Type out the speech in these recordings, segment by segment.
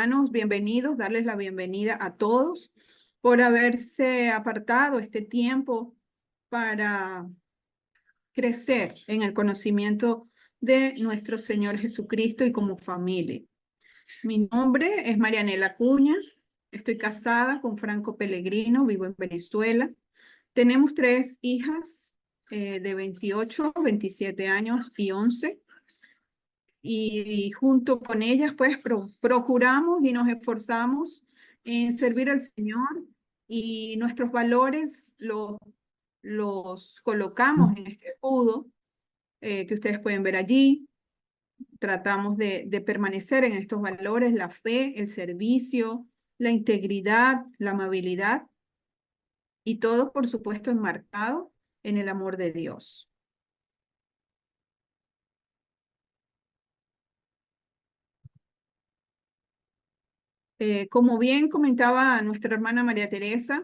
hermanos, bienvenidos, darles la bienvenida a todos por haberse apartado este tiempo para crecer en el conocimiento de nuestro Señor Jesucristo y como familia. Mi nombre es Marianela Acuña, estoy casada con Franco Pellegrino, vivo en Venezuela. Tenemos 3 hijas de 28, 27 años y 11. Y junto con ellas, pues, procuramos y nos esforzamos en servir al Señor y nuestros valores los colocamos en este escudo que ustedes pueden ver allí. Tratamos de permanecer en estos valores: la fe, el servicio, la integridad, la amabilidad y todo, por supuesto, enmarcado en el amor de Dios. Como bien comentaba nuestra hermana María Teresa,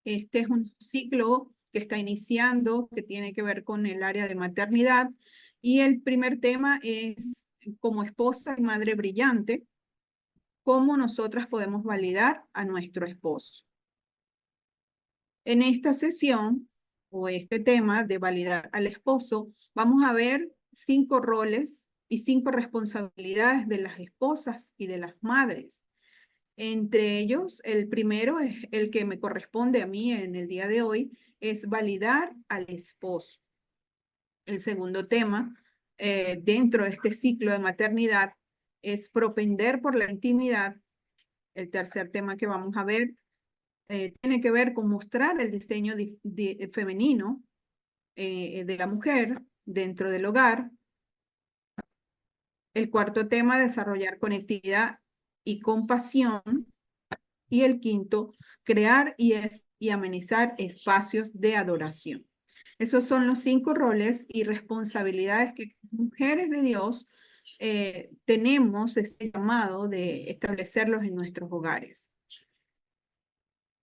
este es un ciclo que está iniciando, que tiene que ver con el área de maternidad, y el primer tema es, como esposa y madre brillante, cómo nosotras podemos validar a nuestro esposo. En esta sesión, o este tema de validar al esposo, vamos a ver 5 roles y 5 responsabilidades de las esposas y de las madres. Entre ellos, el primero es el que me corresponde a mí en el día de hoy, es validar al esposo. El segundo tema, dentro de este ciclo de maternidad, es propender por la intimidad. El tercer tema que vamos a ver tiene que ver con mostrar el diseño femenino de la mujer dentro del hogar. El cuarto tema, desarrollar conectividad y compasión. Y el quinto, crear y amenizar espacios de adoración. Esos son los 5 roles y responsabilidades que mujeres de Dios tenemos este llamado de establecerlos en nuestros hogares.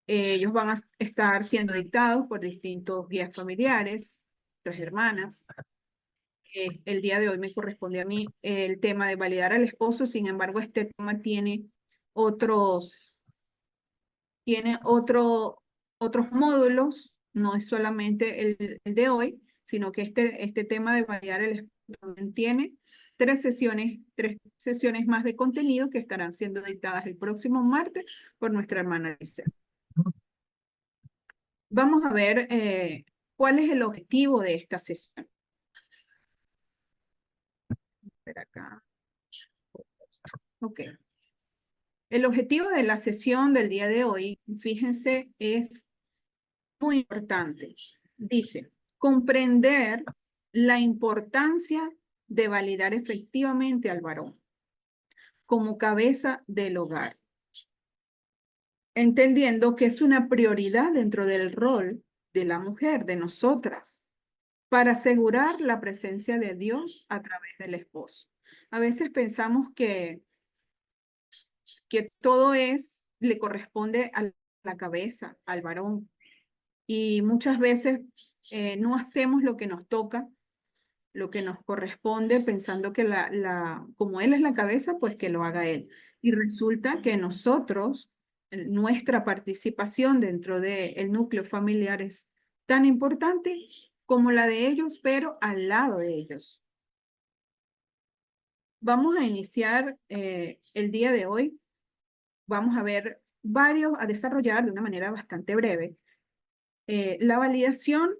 Ellos van a estar siendo dictados por distintos guías familiares, nuestras hermanas. El día de hoy me corresponde a mí el tema de validar al esposo. Sin embargo, este tema tiene otros módulos, no es solamente el de hoy, sino que este tema de validar el esposo también tiene 3 sesiones más de contenido que estarán siendo dictadas el próximo martes por nuestra hermana Lisa. Vamos a ver cuál es el objetivo de esta sesión. Espera acá. Ok. El objetivo de la sesión del día de hoy, fíjense, es muy importante. Dice, comprender la importancia de validar efectivamente al varón como cabeza del hogar, entendiendo que es una prioridad dentro del rol de la mujer, de nosotras, para asegurar la presencia de Dios a través del esposo. A veces pensamos que todo le corresponde a la cabeza, al varón, y muchas veces no hacemos lo que nos toca, lo que nos corresponde, pensando que como él es la cabeza, pues que lo haga él. Y resulta que nosotros, nuestra participación dentro del núcleo familiar es tan importante como la de ellos, pero al lado de ellos. Vamos a iniciar el día de hoy. Vamos a ver a desarrollar de una manera bastante breve la validación,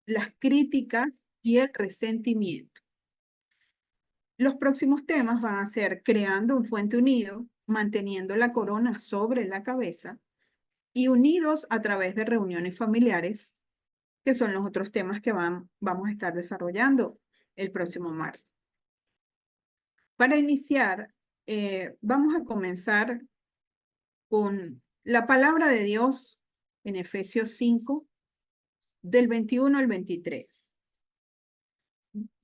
las críticas y el resentimiento. Los próximos temas van a ser creando un puente unido, manteniendo la corona sobre la cabeza y unidos a través de reuniones familiares, que son los otros temas que vamos a estar desarrollando el próximo martes. Para iniciar, vamos a comenzar con la palabra de Dios en Efesios 5, del 21 al 23.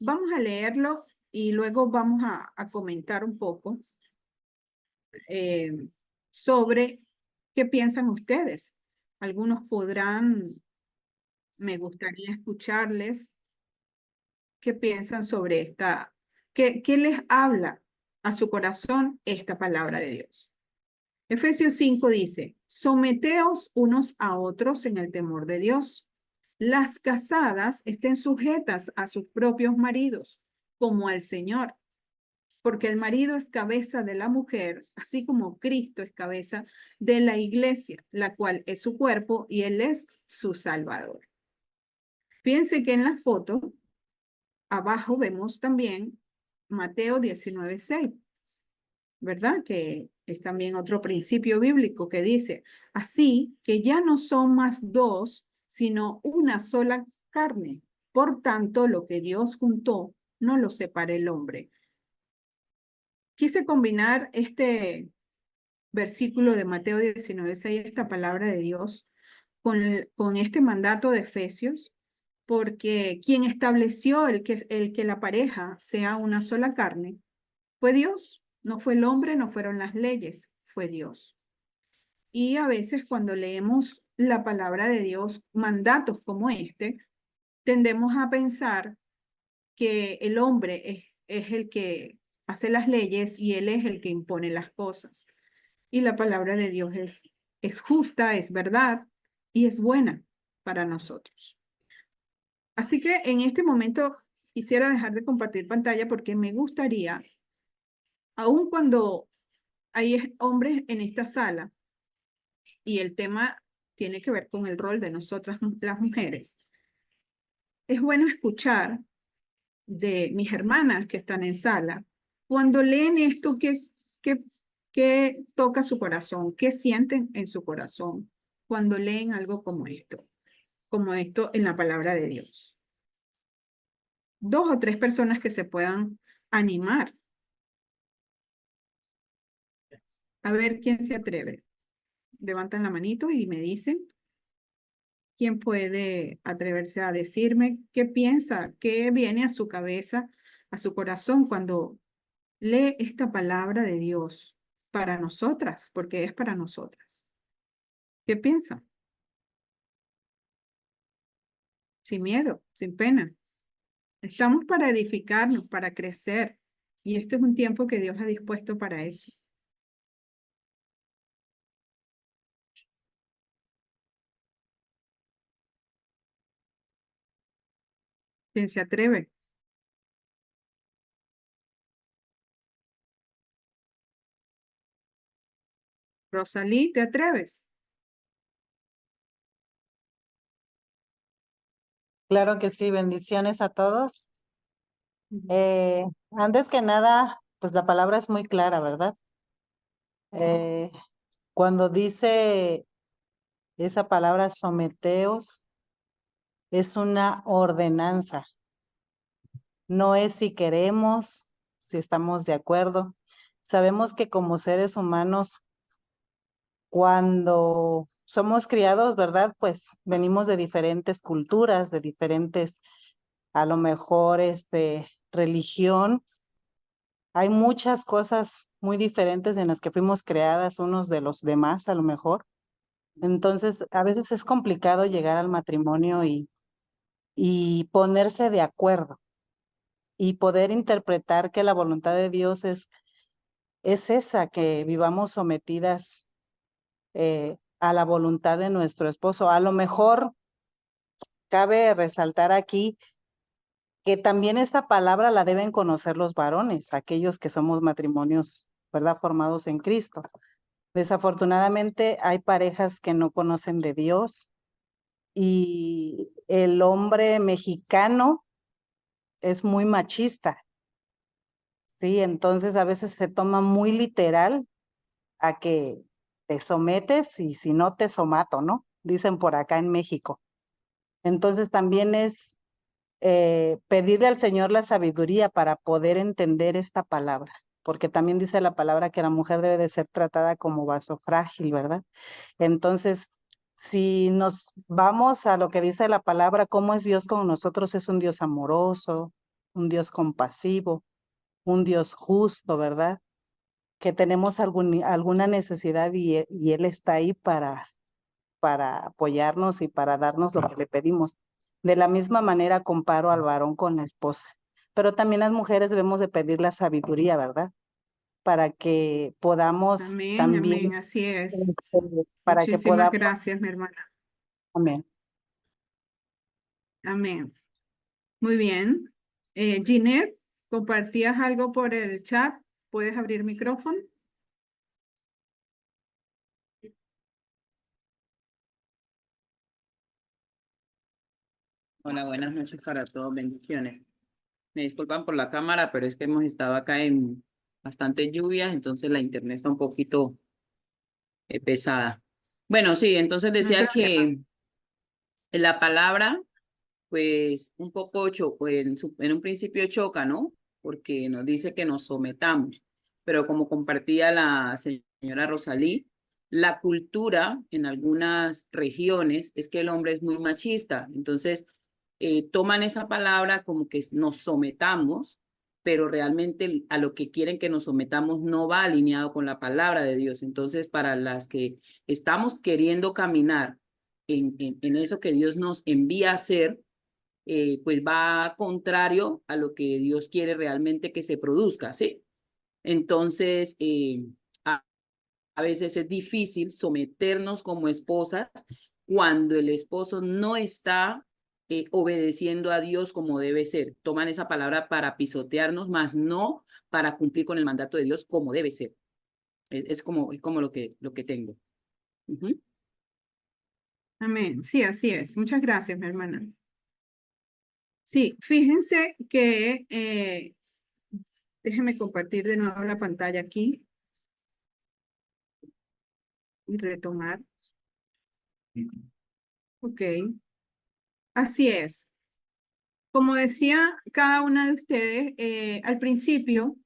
Vamos a leerlo y luego vamos a comentar un poco sobre qué piensan ustedes. Algunos me gustaría escucharles qué piensan sobre qué les habla a su corazón esta palabra de Dios. Efesios 5 dice, someteos unos a otros en el temor de Dios. Las casadas estén sujetas a sus propios maridos, como al Señor, porque el marido es cabeza de la mujer, así como Cristo es cabeza de la iglesia, la cual es su cuerpo y Él es su Salvador. Piense que en la foto, abajo vemos también Mateo 19:6, ¿verdad? Que es también otro principio bíblico que dice, así que ya no son más dos, sino una sola carne. Por tanto, lo que Dios juntó, no lo separe el hombre. Quise combinar este versículo de Mateo 19:6, esta palabra de Dios, con este mandato de Efesios, porque quien estableció el que la pareja sea una sola carne fue Dios, no fue el hombre, no fueron las leyes, fue Dios. Y a veces cuando leemos la palabra de Dios, mandatos como este, tendemos a pensar que el hombre es el que hace las leyes y él es el que impone las cosas. Y la palabra de Dios es justa, es verdad y es buena para nosotros. Así que en este momento quisiera dejar de compartir pantalla porque me gustaría, aun cuando hay hombres en esta sala y el tema tiene que ver con el rol de nosotras las mujeres, es bueno escuchar de mis hermanas que están en sala, cuando leen esto, ¿qué toca su corazón? ¿Qué sienten en su corazón cuando leen algo como esto en la palabra de Dios? Dos o tres personas que se puedan animar. A ver quién se atreve. Levantan la manito y me dicen quién puede atreverse a decirme qué piensa, qué viene a su cabeza, a su corazón cuando lee esta palabra de Dios para nosotras, porque es para nosotras. ¿Qué piensa? Sin miedo, sin pena. Estamos para edificarnos, para crecer. Y este es un tiempo que Dios ha dispuesto para eso. ¿Quién se atreve? Rosalí, ¿te atreves? Claro que sí, bendiciones a todos. Ujú. Eh, Antes que nada, pues la palabra es muy clara, ¿verdad? Eh, Cuando dice esa palabra someteos, es una ordenanza, no es si queremos, si estamos de acuerdo. Sabemos que como seres humanos, cuando somos criados, ¿verdad? Pues venimos de diferentes culturas, de diferentes, a lo mejor, religión. Hay muchas cosas muy diferentes en las que fuimos creadas unos de los demás, a lo mejor. Entonces, a veces es complicado llegar al matrimonio y ponerse de acuerdo y poder interpretar que la voluntad de Dios es esa, que vivamos sometidas a la voluntad de nuestro esposo. A lo mejor cabe resaltar aquí que también esta palabra la deben conocer los varones, aquellos que somos matrimonios, ¿verdad? Formados en Cristo. Desafortunadamente hay parejas que no conocen de Dios y el hombre mexicano es muy machista, ¿sí? Entonces a veces se toma muy literal a que te sometes y si no te somato, ¿no? Dicen por acá en México. Entonces también es pedirle al Señor la sabiduría para poder entender esta palabra, porque también dice la palabra que la mujer debe de ser tratada como vaso frágil, ¿verdad? Entonces, si nos vamos a lo que dice la palabra, cómo es Dios con nosotros, es un Dios amoroso, un Dios compasivo, un Dios justo, ¿verdad? Que tenemos alguna necesidad y Él está ahí para apoyarnos y para darnos lo que le pedimos. De la misma manera comparo al varón con la esposa, pero también las mujeres debemos de pedir la sabiduría, ¿verdad? para que podamos Amén, amén, también, así es. para que Muchísimas podamos, gracias, mi hermana. amén. Amén. Muy bien. Ginette, ¿compartías algo por el chat? ¿Puedes abrir micrófono? Hola, buenas noches para todos, bendiciones. Me disculpan por la cámara, pero es que hemos estado acá en bastante lluvia, entonces la internet está un poquito pesada. Bueno, sí, entonces No hay decía problema. que la palabra, pues un poco en un principio choca, ¿no? Porque nos dice que nos sometamos, pero como compartía la señora Rosalí, la cultura en algunas regiones es que el hombre es muy machista, entonces toman esa palabra como que nos sometamos, pero realmente a lo que quieren que nos sometamos no va alineado con la palabra de Dios. Entonces, para las que estamos queriendo caminar en eso que Dios nos envía a hacer, pues va contrario a lo que Dios quiere realmente que se produzca, ¿sí? Entonces, a veces es difícil someternos como esposas cuando el esposo no está obedeciendo a Dios como debe ser. Toman esa palabra para pisotearnos, más no para cumplir con el mandato de Dios como debe ser. Es como lo que tengo. Ujú. Amén. Sí, así es. Muchas gracias, mi hermana. Sí, fíjense que déjenme compartir de nuevo la pantalla aquí y retomar. Ok, así es. Como decía cada una de ustedes, al principio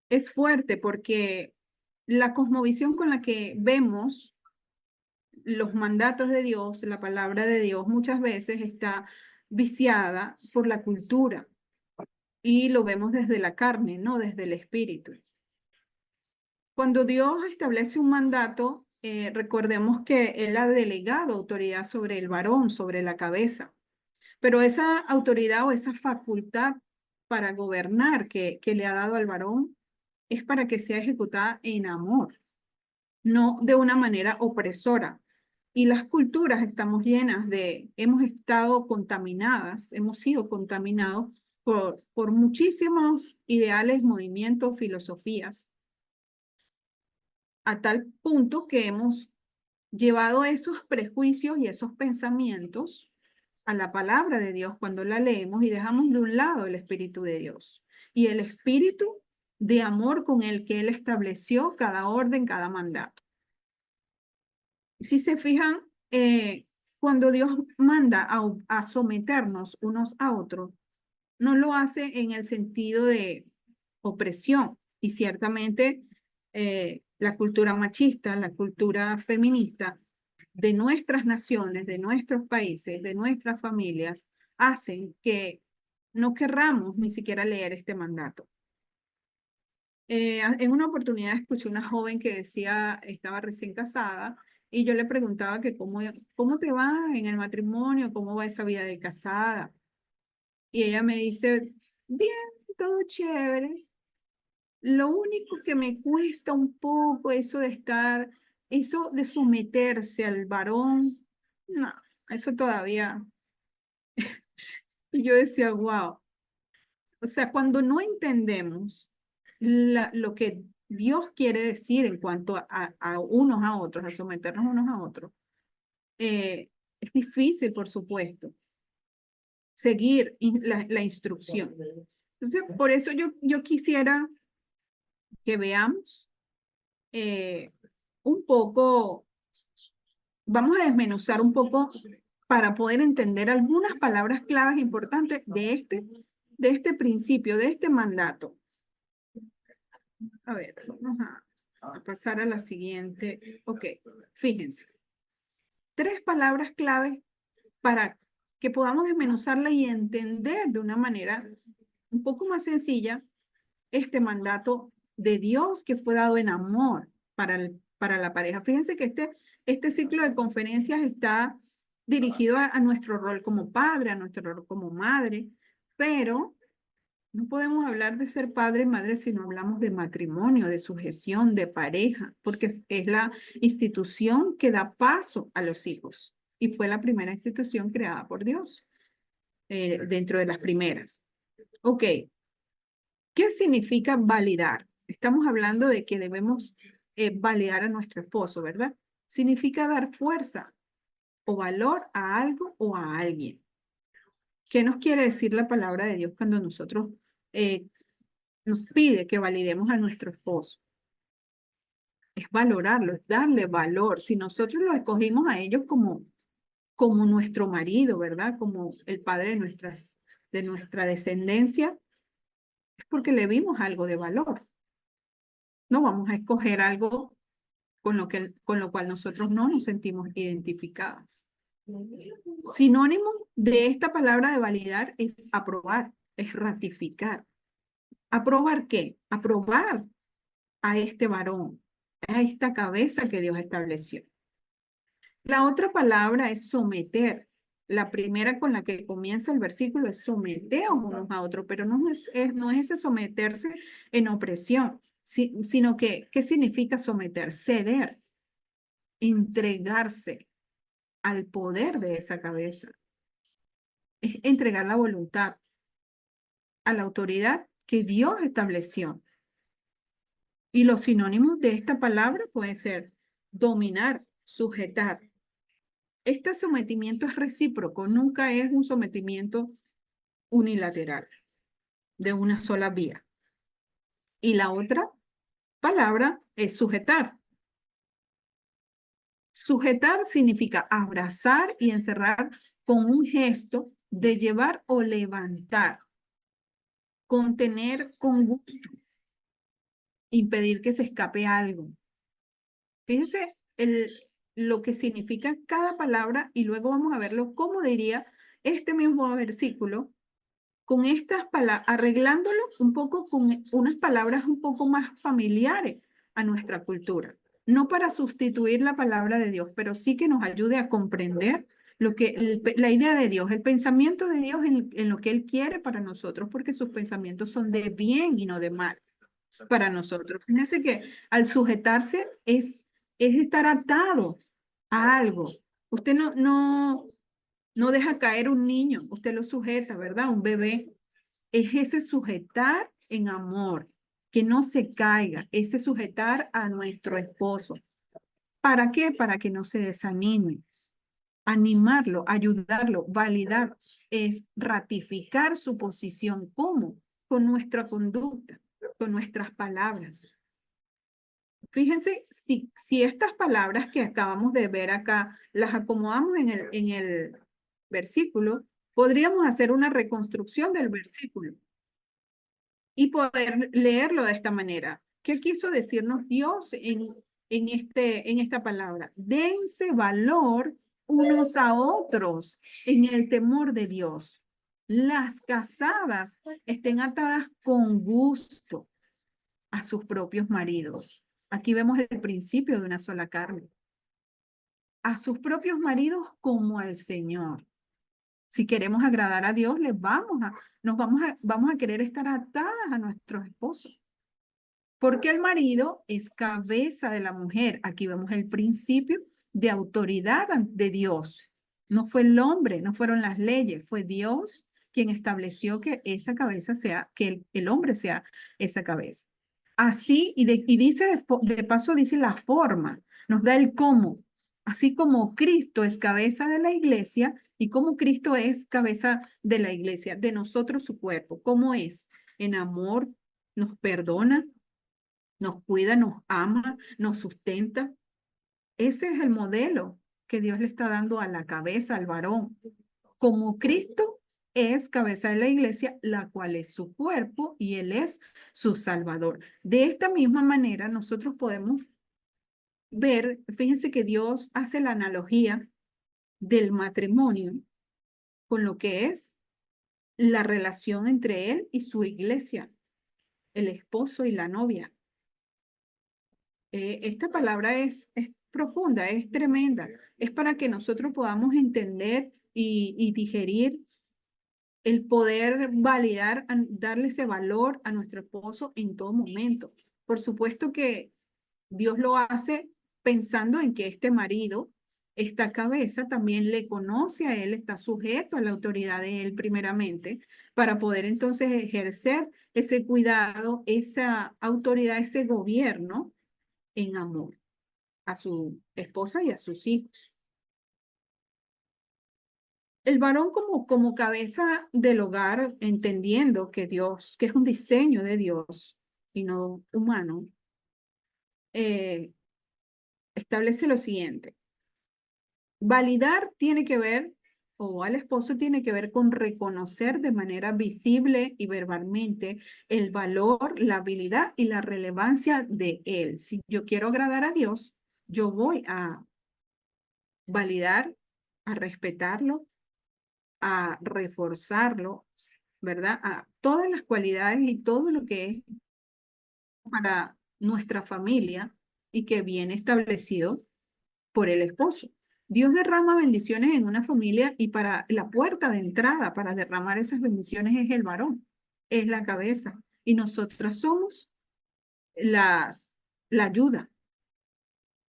es fuerte porque la cosmovisión con la que vemos los mandatos de Dios, la palabra de Dios, muchas veces está viciada por la cultura y lo vemos desde la carne, no desde el espíritu. Cuando Dios establece un mandato, recordemos que Él ha delegado autoridad sobre el varón, sobre la cabeza, pero esa autoridad o esa facultad para gobernar que le ha dado al varón es para que sea ejecutada en amor, no de una manera opresora. Y las culturas estamos llenas hemos estado contaminadas, hemos sido contaminados por muchísimos ideales, movimientos, filosofías, a tal punto que hemos llevado esos prejuicios y esos pensamientos a la palabra de Dios cuando la leemos y dejamos de un lado el Espíritu de Dios y el espíritu de amor con el que Él estableció cada orden, cada mandato. Si se fijan, cuando Dios manda a someternos unos a otros, no lo hace en el sentido de opresión. Y ciertamente la cultura machista, la cultura feminista de nuestras naciones, de nuestros países, de nuestras familias, hacen que no querramos ni siquiera leer este mandato. En una oportunidad escuché una joven que decía, estaba recién casada, y yo le preguntaba que cómo te va en el matrimonio, cómo va esa vida de casada. Y ella me dice, bien, todo chévere. Lo único que me cuesta un poco eso de someterse al varón, no, eso todavía. Y yo decía, wow. O sea, cuando no entendemos lo que Dios quiere decir en cuanto a unos a otros, a someternos unos a otros, es difícil, por supuesto, seguir la instrucción. Entonces, por eso yo quisiera que veamos un poco, vamos a desmenuzar un poco para poder entender algunas palabras claves importantes de este principio, de este mandato. A ver, vamos a pasar a la siguiente. Ok, fíjense. 3 palabras claves para que podamos desmenuzarla y entender de una manera un poco más sencilla este mandato de Dios que fue dado en amor para la pareja. Fíjense que este ciclo de conferencias está dirigido a nuestro rol como padre, a nuestro rol como madre, pero No podemos hablar de ser padre y madre si no hablamos de matrimonio, de sujeción, de pareja, porque es la institución que da paso a los hijos y fue la primera institución creada por Dios, dentro de las primeras. Ok, ¿qué significa validar? Estamos hablando de que debemos validar a nuestro esposo, ¿verdad? Significa dar fuerza o valor a algo o a alguien. ¿Qué nos quiere decir la palabra de Dios cuando nosotros nos pide que validemos a nuestro esposo? Es valorarlo, es darle valor. Si nosotros lo escogimos a ellos como nuestro marido, ¿verdad? Como el padre de nuestra descendencia, es porque le vimos algo de valor. No vamos a escoger algo con lo cual nosotros no nos sentimos identificadas. Sinónimo de esta palabra de validar es aprobar, es ratificar. ¿Aprobar qué? Aprobar a este varón, a esta cabeza que Dios estableció. La otra palabra es someter. La primera con la que comienza el versículo es someteos unos a otros, pero no es ese someterse en opresión, sino que, ¿qué significa someter? Ceder, entregarse al poder de esa cabeza. Es entregar la voluntad a la autoridad que Dios estableció. Y los sinónimos de esta palabra pueden ser dominar, sujetar. Este sometimiento es recíproco, nunca es un sometimiento unilateral, de una sola vía. Y la otra palabra es sujetar. Sujetar significa abrazar y encerrar con un gesto de llevar o levantar, contener con gusto, impedir que se escape algo. Fíjense lo que significa cada palabra y luego vamos a verlo cómo diría este mismo versículo con estas palabras, arreglándolo un poco con unas palabras un poco más familiares a nuestra cultura. No para sustituir la palabra de Dios, pero sí que nos ayude a comprender la idea de Dios, el pensamiento de Dios en lo que Él quiere para nosotros, porque sus pensamientos son de bien y no de mal para nosotros. Fíjense que al sujetarse es estar atado a algo. Usted no deja caer un niño, usted lo sujeta, ¿verdad? Un bebé. Es ese sujetar en amor, que no se caiga, ese sujetar a nuestro esposo. ¿Para qué? Para que no se desanime. Animarlo, ayudarlo, validar, es ratificar su posición. ¿Cómo? Con nuestra conducta, con nuestras palabras. Fíjense, si estas palabras que acabamos de ver acá las acomodamos en el versículo, podríamos hacer una reconstrucción del versículo y poder leerlo de esta manera. ¿Qué quiso decirnos Dios en esta palabra? Dense valor unos a otros en el temor de Dios. Las casadas estén atadas con gusto a sus propios maridos. Aquí vemos el principio de una sola carne. A sus propios maridos como al Señor. Si queremos agradar a Dios, vamos a querer estar atadas a nuestros esposos. Porque el marido es cabeza de la mujer. Aquí vemos el principio de autoridad de Dios. No fue el hombre, no fueron las leyes, fue Dios quien estableció que esa cabeza sea, que el hombre sea esa cabeza. Así, y dice de paso, dice la forma, nos da el cómo. Así como Cristo es cabeza de la iglesia y como Cristo es cabeza de la iglesia, de nosotros su cuerpo. ¿Cómo es? En amor, nos perdona, nos cuida, nos ama, nos sustenta. Ese es el modelo que Dios le está dando a la cabeza, al varón. Como Cristo es cabeza de la iglesia, la cual es su cuerpo y Él es su Salvador. De esta misma manera, nosotros podemos ver, fíjense que Dios hace la analogía del matrimonio con lo que es la relación entre Él y su iglesia, el esposo y la novia. Esta palabra es profunda, es tremenda. Es para que nosotros podamos entender y digerir el poder validar, darle ese valor a nuestro esposo en todo momento. Por supuesto que Dios lo hace pensando en que este marido, esta cabeza, también le conoce a él, está sujeto a la autoridad de él primeramente, para poder entonces ejercer ese cuidado, esa autoridad, ese gobierno en amor a su esposa y a sus hijos. El varón como cabeza del hogar, entendiendo que Dios, que es un diseño de Dios y no humano, establece lo siguiente. Validar tiene que ver, o al esposo tiene que ver con reconocer de manera visible y verbalmente el valor, la habilidad y la relevancia de él. Si yo quiero agradar a Dios, yo voy a validar, a respetarlo, a reforzarlo, ¿verdad? A todas las cualidades y todo lo que es para nuestra familia y que viene establecido por el esposo. Dios derrama bendiciones en una familia y para la puerta de entrada para derramar esas bendiciones es el varón, es la cabeza. Y nosotras somos la ayuda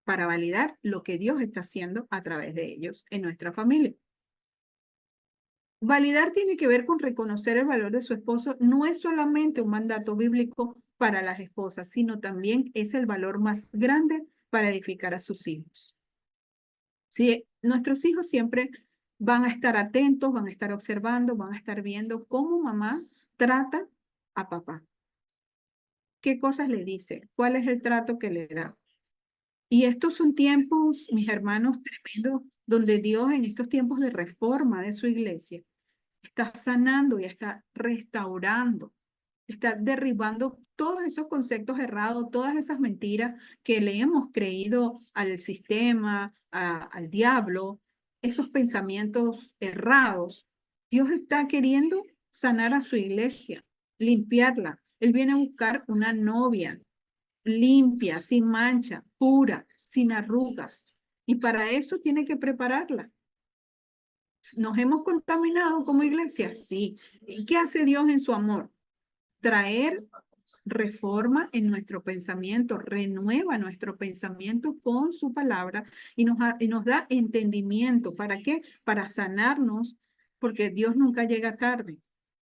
para validar lo que Dios está haciendo a través de ellos en nuestra familia. Validar tiene que ver con reconocer el valor de su esposo. No es solamente un mandato bíblico para las esposas, sino también es el valor más grande para edificar a sus hijos. Sí, nuestros hijos siempre van a estar atentos, van a estar observando, van a estar viendo cómo mamá trata a papá. ¿Qué cosas le dice? ¿Cuál es el trato que le da? Y estos son tiempos, mis hermanos, tremendos, donde Dios en estos tiempos de reforma de su iglesia está sanando y está restaurando, está derribando todos esos conceptos errados, todas esas mentiras que le hemos creído al sistema, al diablo, esos pensamientos errados. Dios está queriendo sanar a su iglesia, limpiarla. Él viene a buscar una novia limpia, sin mancha, pura, sin arrugas. Y para eso tiene que prepararla. ¿Nos hemos contaminado como iglesia? Sí. ¿Y qué hace Dios en su amor? Traer reforma en nuestro pensamiento, renueva nuestro pensamiento con su palabra y nos da entendimiento. ¿Para qué? Para sanarnos, porque Dios nunca llega tarde.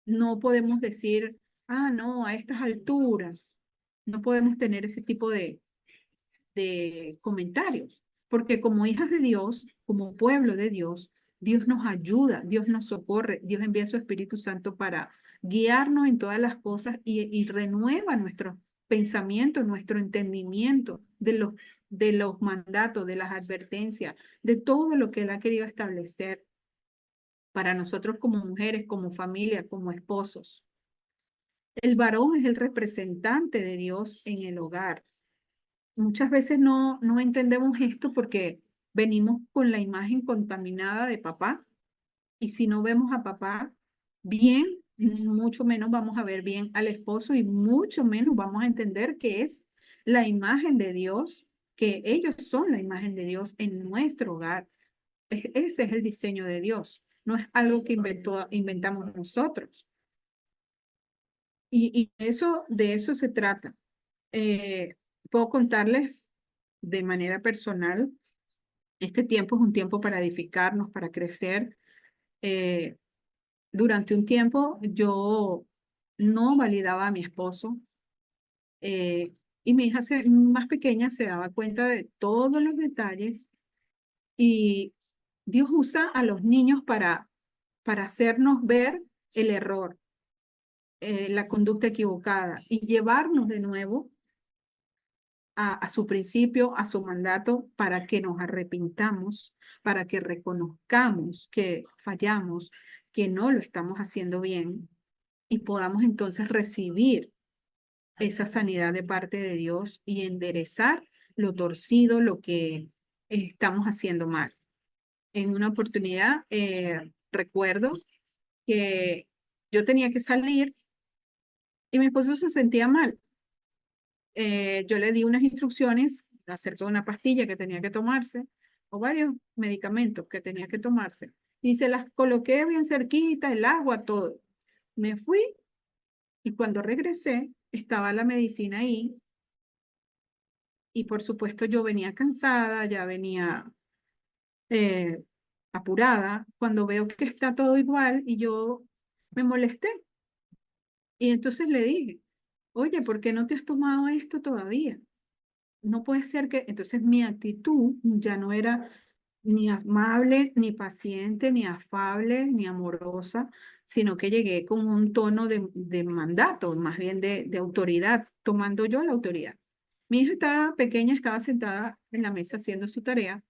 No podemos decir, ah, no, a estas alturas. No podemos tener ese tipo de comentarios, porque como hijas de Dios, como pueblo de Dios, Dios nos ayuda, Dios nos socorre, Dios envía su Espíritu Santo para guiarnos en todas las cosas y renueva nuestro pensamiento, nuestro entendimiento de los mandatos, de las advertencias, de todo lo que Él ha querido establecer para nosotros como mujeres, como familia, como esposos. El varón es el representante de Dios en el hogar. Muchas veces no entendemos esto porque venimos con la imagen contaminada de papá y si no vemos a papá bien, mucho menos vamos a ver bien al esposo y mucho menos vamos a entender que es la imagen de Dios, que ellos son la imagen de Dios en nuestro hogar. Ese es el diseño de Dios, no es algo que inventamos nosotros. Y de eso se trata. Puedo contarles de manera personal, este tiempo es un tiempo para edificarnos, para crecer. Durante un tiempo yo no validaba a mi esposo y mi hija más pequeña se daba cuenta de todos los detalles y Dios usa a los niños para hacernos ver el error, la conducta equivocada y llevarnos de nuevo a su principio, a su mandato, para que nos arrepintamos, para que reconozcamos que fallamos, que no lo estamos haciendo bien y podamos entonces recibir esa sanidad de parte de Dios y enderezar lo torcido, lo que estamos haciendo mal. En una oportunidad, recuerdo que yo tenía que salir y mi esposo se sentía mal. Yo le di unas instrucciones acerca de una pastilla que tenía que tomarse o varios medicamentos que tenía que tomarse. Y se las coloqué bien cerquita, el agua, todo. Me fui y cuando regresé, estaba la medicina ahí. Y por supuesto yo venía cansada, ya venía eh, apurada, cuando veo que está todo igual y yo me molesté. Y entonces le dije, oye, ¿por qué no te has tomado esto todavía? No puede ser que, entonces mi actitud ya no era ni amable, ni paciente, ni afable, ni amorosa, sino que llegué con un tono de mandato, más bien de autoridad, tomando yo la autoridad. Mi hija estaba pequeña, estaba sentada en la mesa haciendo su tarea,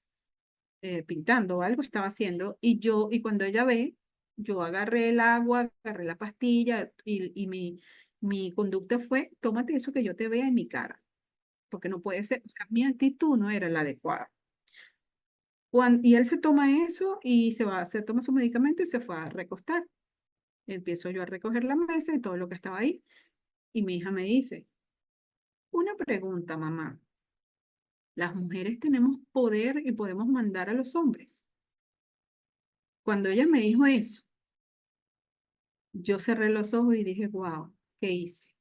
pintando algo estaba haciendo, y cuando ella ve, yo agarré el agua, agarré la pastilla, y mi conducta fue, tómate eso que yo te vea en mi cara porque no puede ser, o sea, mi actitud no era la adecuada. Y él se toma eso y se toma su medicamento y se fue a recostar. Empiezo yo a recoger la mesa y todo lo que estaba ahí. Y mi hija me dice, una pregunta, mamá. Las mujeres tenemos poder y podemos mandar a los hombres. Cuando ella me dijo eso, yo cerré los ojos y dije, wow, ¿qué hice?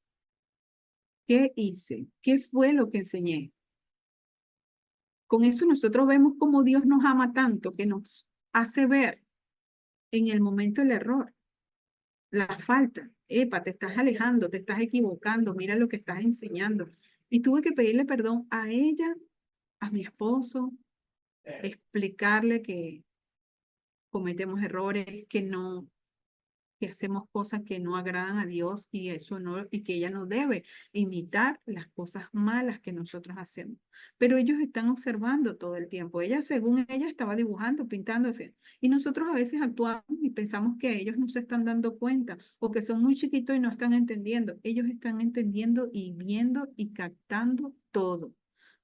¿Qué hice? ¿Qué fue lo que enseñé? Con eso nosotros vemos cómo Dios nos ama tanto que nos hace ver en el momento el error, la falta. Epa, te estás alejando, te estás equivocando, mira lo que estás enseñando. Y tuve que pedirle perdón a ella, a mi esposo, explicarle que cometemos errores, que hacemos cosas que no agradan a Dios y eso no, y que ella no debe imitar las cosas malas que nosotros hacemos. Pero ellos están observando todo el tiempo. Ella, según ella, estaba dibujando, pintando, así. Y nosotros a veces actuamos y pensamos que ellos no se están dando cuenta o que son muy chiquitos y no están entendiendo. Ellos están entendiendo y viendo y captando todo.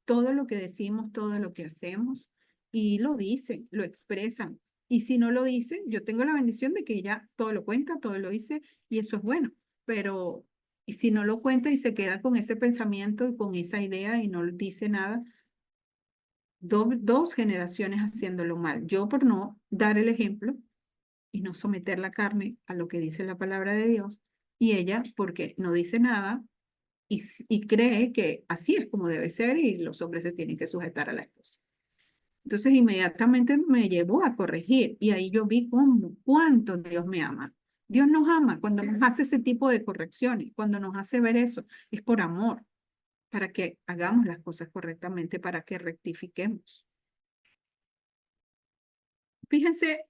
Todo lo que decimos, todo lo que hacemos y lo dicen, lo expresan. Y si no lo dice, yo tengo la bendición de que ella todo lo cuenta, todo lo dice y eso es bueno. Pero, y si no lo cuenta y se queda con ese pensamiento y con esa idea y no dice nada, dos generaciones haciéndolo mal. Yo por no dar el ejemplo y no someter la carne a lo que dice la palabra de Dios y ella porque no dice nada y cree que así es como debe ser y los hombres se tienen que sujetar a la esposa. Entonces inmediatamente me llevó a corregir y ahí yo vi cuánto Dios me ama. Dios nos ama cuando nos hace ese tipo de correcciones, cuando nos hace ver eso, es por amor, para que hagamos las cosas correctamente, para que rectifiquemos. Fíjense,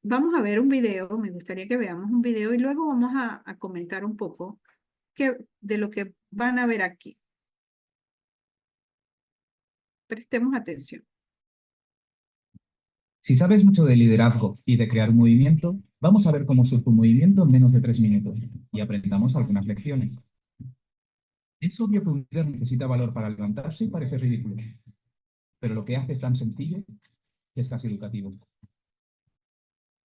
vamos a ver un video, me gustaría que veamos un video y luego vamos a comentar un poco de lo que van a ver aquí. Prestemos atención. Si sabes mucho de liderazgo y de crear un movimiento, vamos a ver cómo surge un movimiento en menos de 3 minutos y aprendamos algunas lecciones. Es obvio que un líder necesita valor para levantarse y parece ridículo, pero lo que hace es tan sencillo que es casi educativo.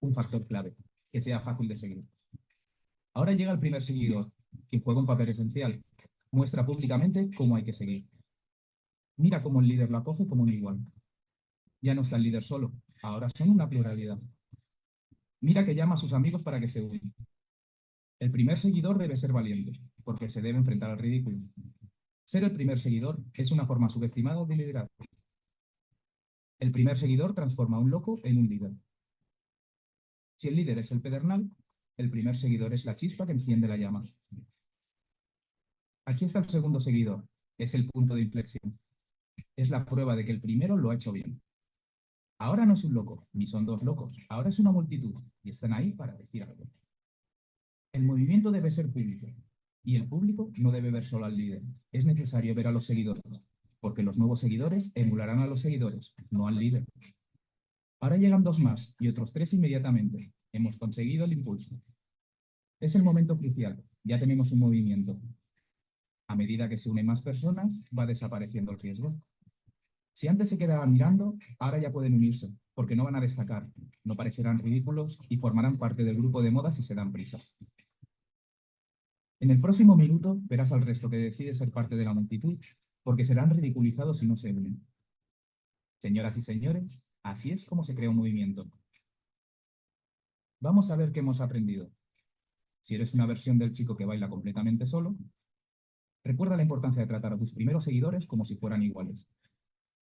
Un factor clave, que sea fácil de seguir. Ahora llega el primer seguidor, quien juega un papel esencial. Muestra públicamente cómo hay que seguir. Mira cómo el líder lo acoge como un igual. Ya no está el líder solo, ahora son una pluralidad. Mira que llama a sus amigos para que se unan. El primer seguidor debe ser valiente, porque se debe enfrentar al ridículo. Ser el primer seguidor es una forma subestimada de liderazgo. El primer seguidor transforma a un loco en un líder. Si el líder es el pedernal, el primer seguidor es la chispa que enciende la llama. Aquí está el segundo seguidor. Es el punto de inflexión. Es la prueba de que el primero lo ha hecho bien. Ahora no es un loco, ni son dos locos. Ahora es una multitud, y están ahí para decir algo. El movimiento debe ser público, y el público no debe ver solo al líder. Es necesario ver a los seguidores, porque los nuevos seguidores emularán a los seguidores, no al líder. Ahora llegan 2 más, y otros 3 inmediatamente. Hemos conseguido el impulso. Es el momento crucial. Ya tenemos un movimiento. A medida que se unen más personas, va desapareciendo el riesgo. Si antes se quedaban mirando, ahora ya pueden unirse, porque no van a destacar, no parecerán ridículos y formarán parte del grupo de moda si se dan prisa. En el próximo minuto verás al resto que decide ser parte de la multitud, porque serán ridiculizados si no se unen. Señoras y señores, así es como se crea un movimiento. Vamos a ver qué hemos aprendido. Si eres una versión del chico que baila completamente solo, recuerda la importancia de tratar a tus primeros seguidores como si fueran iguales.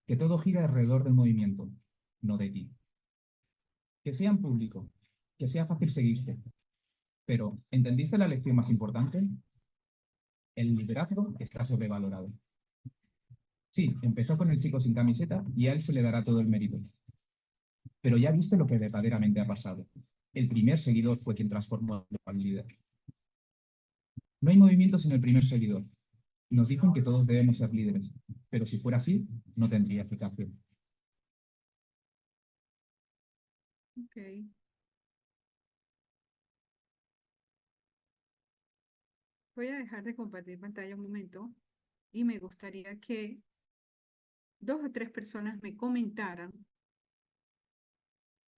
Que todo gira alrededor del movimiento, no de ti. Que sea en público, que sea fácil seguirte. Pero, ¿entendiste la lección más importante? El liderazgo está sobrevalorado. Sí, empezó con el chico sin camiseta y a él se le dará todo el mérito. Pero ya viste lo que verdaderamente ha pasado. El primer seguidor fue quien transformó al líder. No hay movimiento sin el primer seguidor. Nos dicen que todos debemos ser líderes, pero si fuera así, no tendría eficacia. Ok. Voy a dejar de compartir pantalla un momento y me gustaría que 2 o 3 personas me comentaran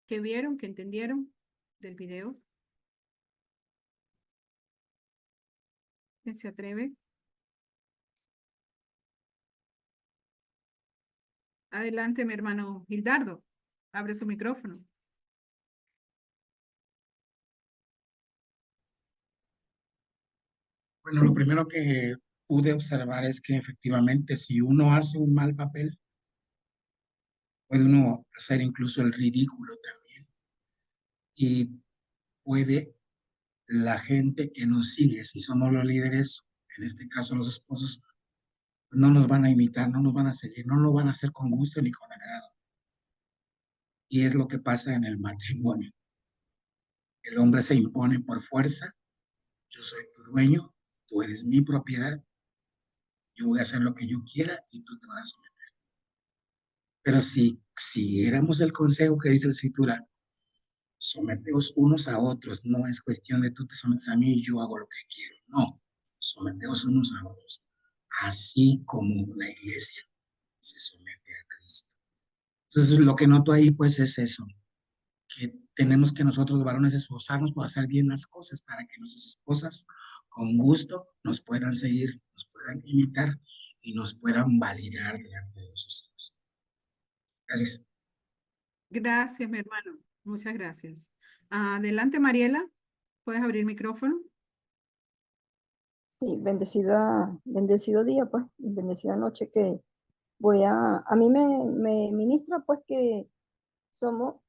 qué vieron, qué entendieron del video. ¿Quién se atreve? Adelante, mi hermano Gildardo. Abre su micrófono. Bueno, lo primero que pude observar es que efectivamente si uno hace un mal papel, puede uno hacer incluso el ridículo también. Y puede la gente que nos sigue, si somos los líderes, en este caso los esposos, no nos van a imitar, no nos van a seguir, no lo van a hacer con gusto ni con agrado. Y es lo que pasa en el matrimonio. El hombre se impone por fuerza, yo soy tu dueño, tú eres mi propiedad, yo voy a hacer lo que yo quiera y tú te vas a someter. Pero si siguiéramos el consejo que dice la escritura, someteos unos a otros, no es cuestión de tú te sometes a mí y yo hago lo que quiero, no, someteos unos a otros, así como la iglesia se somete a Cristo. Entonces, lo que noto ahí, pues, es eso, que tenemos que nosotros, los varones, esforzarnos por hacer bien las cosas para que nuestras esposas, con gusto, nos puedan seguir, nos puedan imitar y nos puedan validar delante de sus hijos. Gracias. Gracias, mi hermano. Muchas gracias. Adelante, Mariela. ¿Puedes abrir el micrófono? Sí, bendecido día, pues, y bendecida noche que a mí me ministra, pues, que somos,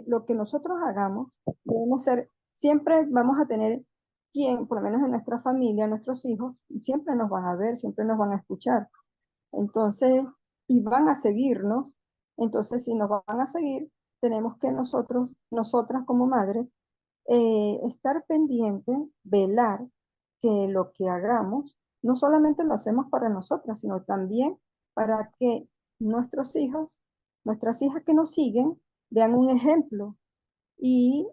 lo que nosotros hagamos, debemos ser, siempre vamos a tener quien, por lo menos en nuestra familia, nuestros hijos, siempre nos van a ver, siempre nos van a escuchar. Entonces, y van a seguirnos. Entonces, si nos van a seguir, tenemos que nosotras como madres, estar pendientes, velar que lo que hagamos, no solamente lo hacemos para nosotras, sino también para que nuestros hijos, nuestras hijas que nos siguen, vean un ejemplo. Y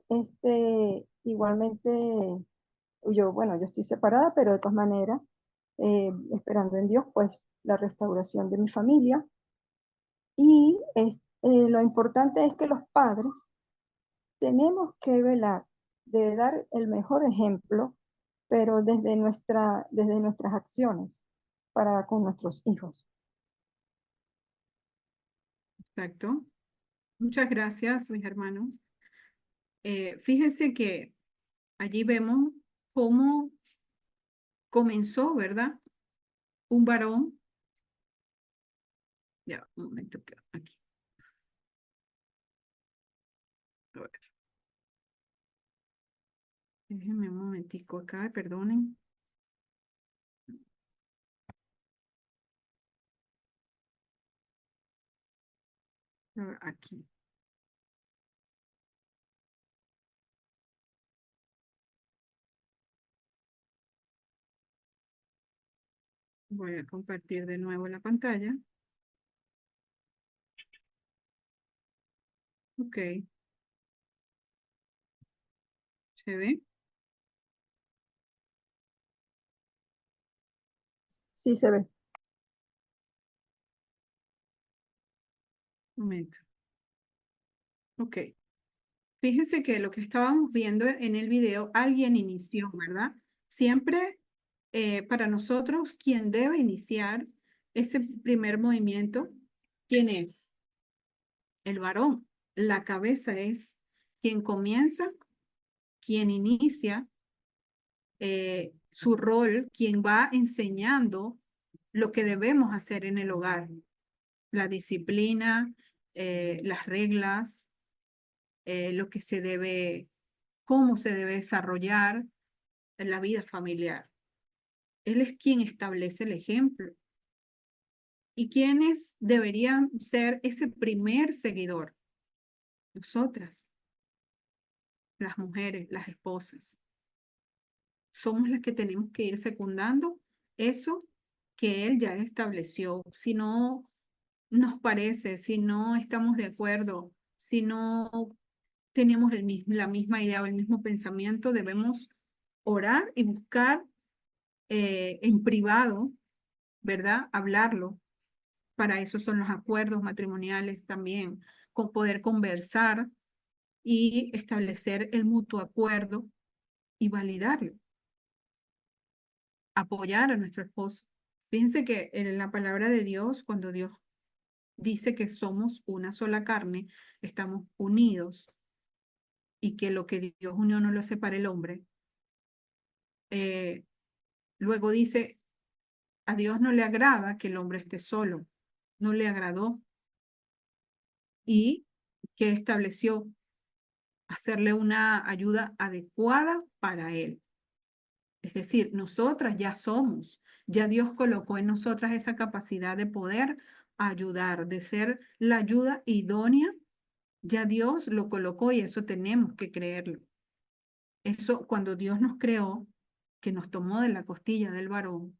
igualmente, bueno, yo estoy separada, pero de todas maneras, esperando en Dios, pues, la restauración de mi familia. Y lo importante es que los padres tenemos que velar de dar el mejor ejemplo, pero desde nuestras acciones para con nuestros hijos. Exacto. Muchas gracias, mis hermanos. Fíjense que allí vemos cómo comenzó, ¿verdad? Un varón. Ya, un momento, aquí. A ver. Déjenme un momentico acá, perdonen. A ver, aquí. Voy a compartir de nuevo la pantalla. Ok. ¿Se ve? Sí se ve. Un momento. Ok. Fíjense que lo que estábamos viendo en el video, alguien inició, ¿verdad? Siempre para nosotros, quien debe iniciar ese primer movimiento, ¿quién es? El varón. La cabeza es quien comienza, quien inicia su rol, quien va enseñando lo que debemos hacer en el hogar, la disciplina, las reglas, lo que se debe, cómo se debe desarrollar en la vida familiar. Él es quien establece el ejemplo. ¿Y quiénes deberían ser ese primer seguidor? Nosotras, las mujeres, las esposas. Somos las que tenemos que ir secundando eso que él ya estableció. Si no nos parece, si no estamos de acuerdo, si no tenemos la misma idea o el mismo pensamiento, debemos orar y buscar en privado, ¿verdad? Hablarlo. Para eso son los acuerdos matrimoniales también, con poder conversar y establecer el mutuo acuerdo y validarlo. Apoyar a nuestro esposo. Fíjense que en la palabra de Dios, cuando Dios dice que somos una sola carne, estamos unidos y que lo que Dios unió no lo separa el hombre. Luego dice, a Dios no le agrada que el hombre esté solo, no le agradó. Y que estableció hacerle una ayuda adecuada para él. Es decir, nosotras ya somos, ya Dios colocó en nosotras esa capacidad de poder ayudar, de ser la ayuda idónea. Ya Dios lo colocó y eso tenemos que creerlo. Eso cuando Dios nos creó, que nos tomó de la costilla del varón,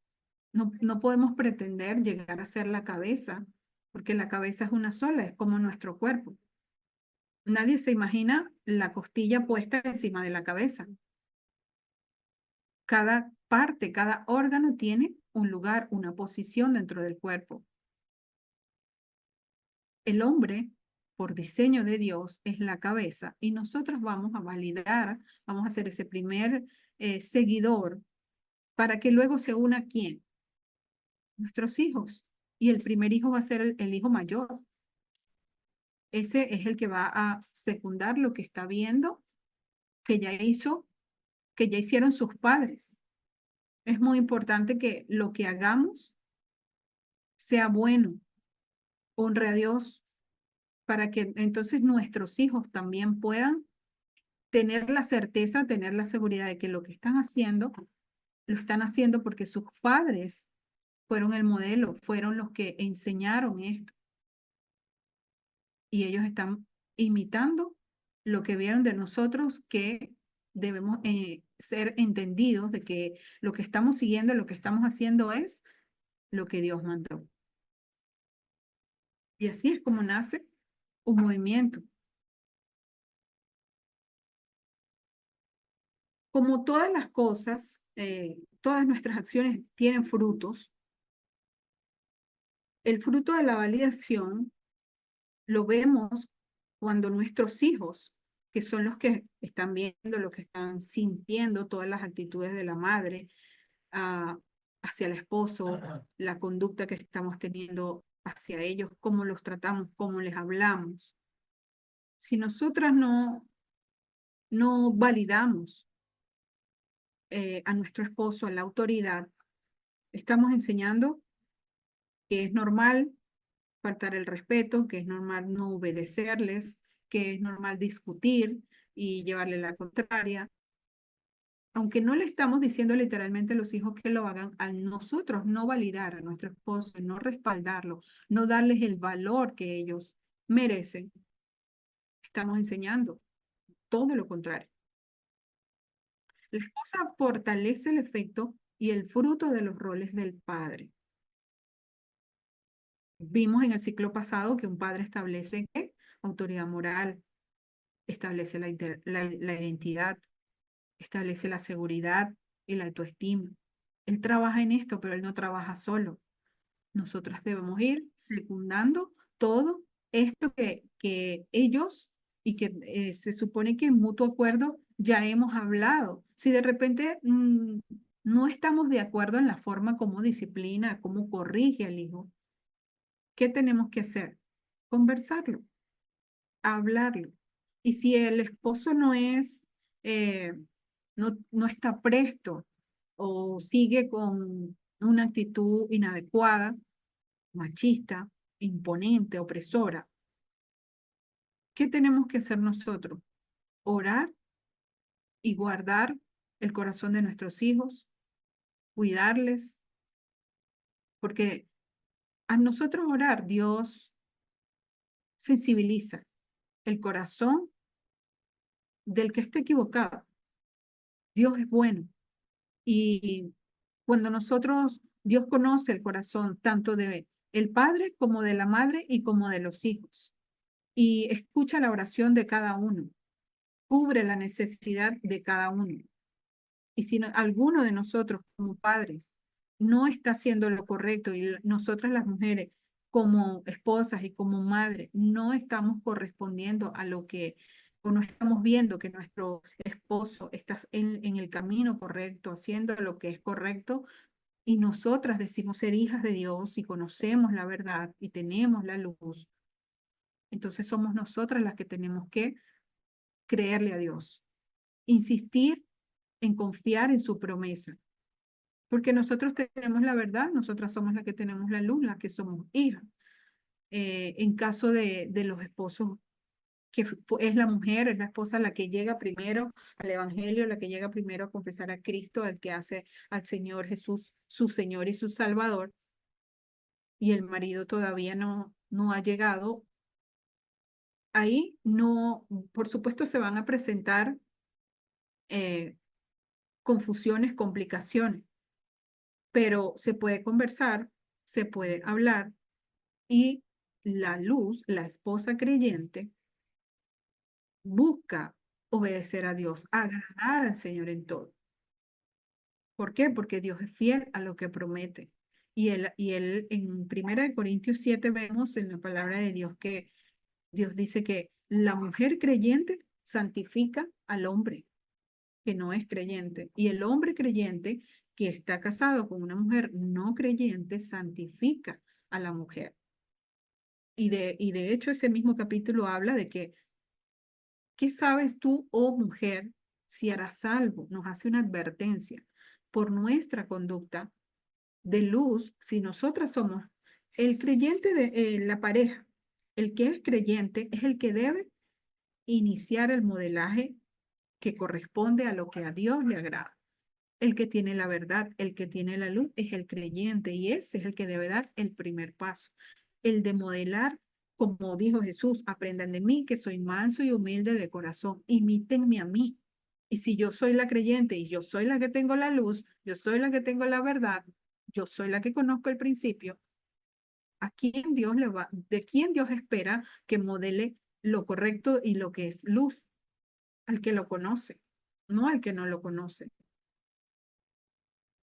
no podemos pretender llegar a ser la cabeza, porque la cabeza es una sola, es como nuestro cuerpo. Nadie se imagina la costilla puesta encima de la cabeza. Cada parte, cada órgano tiene un lugar, una posición dentro del cuerpo. El hombre, por diseño de Dios, es la cabeza y nosotros vamos a validar, vamos a hacer ese primer seguidor para que luego se una ¿quién? Nuestros hijos. Y el primer hijo va a ser el hijo mayor. Ese es el que va a secundar lo que está viendo, que ya hicieron sus padres. Es muy importante que lo que hagamos sea bueno, honre a Dios, para que entonces nuestros hijos también puedan tener la certeza, tener la seguridad de que lo que están haciendo, lo están haciendo porque sus padres fueron el modelo, fueron los que enseñaron esto. Y ellos están imitando lo que vieron de nosotros, que debemos ser entendidos de que lo que estamos siguiendo, lo que estamos haciendo es lo que Dios mandó. Y así es como nace un movimiento. Como todas las cosas, todas nuestras acciones tienen frutos. El fruto de la validación lo vemos cuando nuestros hijos, que son los que están viendo, los que están sintiendo todas las actitudes de la madre hacia el esposo, la conducta que estamos teniendo hacia ellos, cómo los tratamos, cómo les hablamos. Si nosotras no validamos a nuestro esposo, a la autoridad, estamos enseñando que es normal faltar el respeto, que es normal no obedecerles, que es normal discutir y llevarle la contraria. Aunque no le estamos diciendo literalmente a los hijos que lo hagan, a nosotros no validar a nuestro esposo, no respaldarlo, no darles el valor que ellos merecen, estamos enseñando todo lo contrario. La esposa fortalece el efecto y el fruto de los roles del padre. Vimos en el ciclo pasado que un padre establece ¿qué? Autoridad moral, establece la identidad, establece la seguridad y la autoestima. Él trabaja en esto, pero él no trabaja solo. Nosotras debemos ir secundando todo esto que ellos y que se supone que en mutuo acuerdo ya hemos hablado. Si de repente no estamos de acuerdo en la forma como disciplina, cómo corrige al hijo, ¿qué tenemos que hacer? Conversarlo, hablarlo Y si el esposo no es, no está presto o sigue con una actitud inadecuada, machista, imponente, opresora, ¿qué tenemos que hacer nosotros? Orar y guardar el corazón de nuestros hijos, cuidarles, porque a nosotros orar, Dios sensibiliza el corazón del que esté equivocado. Dios es bueno. Y cuando Dios conoce el corazón tanto de el padre como de la madre y como de los hijos. Y escucha la oración de cada uno. Cubre la necesidad de cada uno. Y si alguno de nosotros como padres no está haciendo lo correcto y nosotras las mujeres como esposas y como madres no estamos correspondiendo a lo que, o no estamos viendo que nuestro esposo está en el camino correcto, haciendo lo que es correcto, y nosotras decimos ser hijas de Dios y conocemos la verdad y tenemos la luz, entonces somos nosotras las que tenemos que creerle a Dios, insistir en confiar en su promesa. Porque nosotros tenemos la verdad, nosotras somos las que tenemos la luz, las que somos hijas. En caso de los esposos, que es la mujer, es la esposa la que llega primero al Evangelio, la que llega primero a confesar a Cristo, el que hace al Señor Jesús su Señor y su Salvador, y el marido todavía no ha llegado. Ahí no, por supuesto, se van a presentar confusiones, complicaciones, pero se puede conversar, se puede hablar y la luz, la esposa creyente, busca obedecer a Dios, agradar al Señor en todo. ¿Por qué? Porque Dios es fiel a lo que promete. Y él en 1 Corintios 7 vemos en la palabra de Dios que Dios dice que la mujer creyente santifica al hombre que no es creyente. Y el hombre creyente que está casado con una mujer no creyente santifica a la mujer. Y de hecho ese mismo capítulo habla de que, ¿qué sabes tú, oh mujer, si harás salvo? Nos hace una advertencia por nuestra conducta de luz, si nosotras somos el creyente de la pareja. El que es creyente es el que debe iniciar el modelaje que corresponde a lo que a Dios le agrada. El que tiene la verdad, el que tiene la luz es el creyente y ese es el que debe dar el primer paso. El de modelar, como dijo Jesús, aprendan de mí que soy manso y humilde de corazón, imítenme a mí. Y si yo soy la creyente y yo soy la que tengo la luz, yo soy la que tengo la verdad, yo soy la que conozco el principio, ¿a quién Dios le va, de quién Dios espera que modele lo correcto y lo que es luz? Al que lo conoce, no al que no lo conoce.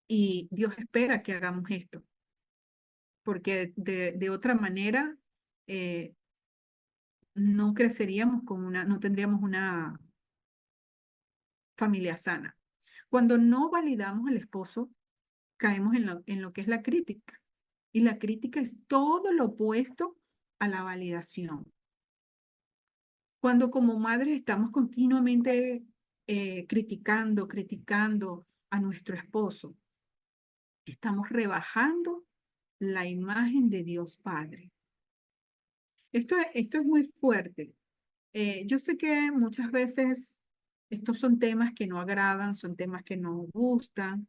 Y Dios espera que hagamos esto, porque de otra manera no creceríamos no tendríamos una familia sana. Cuando no validamos al esposo, caemos en lo que es la crítica. Y la crítica es todo lo opuesto a la validación. Cuando como madres estamos continuamente criticando a nuestro esposo, estamos rebajando la imagen de Dios Padre. Esto es muy fuerte. Yo sé que muchas veces estos son temas que no agradan, son temas que no gustan,